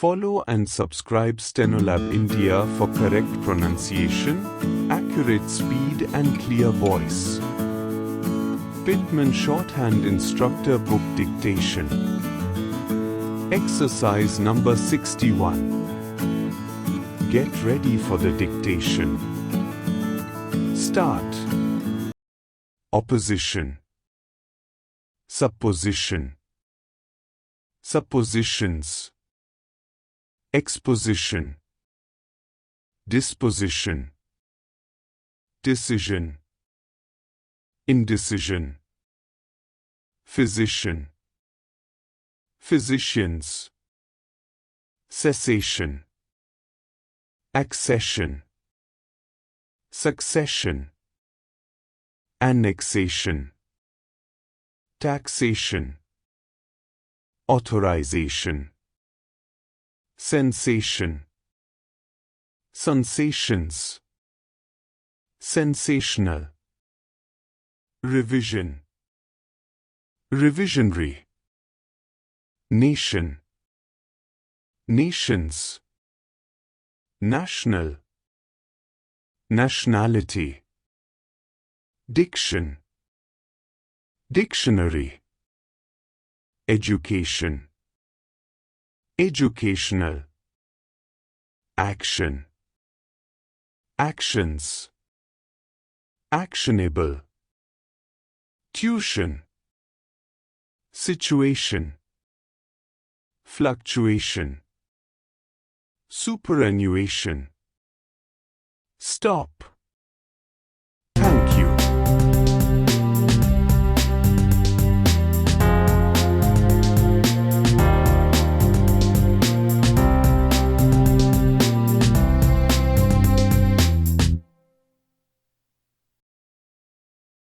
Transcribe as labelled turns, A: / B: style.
A: Follow and subscribe Stenolab India for correct pronunciation, accurate speed and clear voice. Pitman Shorthand Instructor Book Dictation. Exercise number 61. Get ready for the dictation. Start. Opposition. Supposition. Suppositions. Exposition. Disposition. Decision. Indecision. Physician. Physicians. Cessation. Accession. Succession. Annexation. Taxation. Authorization. Sensation. Sensations. Sensational. Revision. Revisionary. Nation. Nations. National. Nationality. Diction. Dictionary. Education. Educational. Action. Actions. Actionable. Tuition. Situation. Fluctuation. Superannuation. Stop.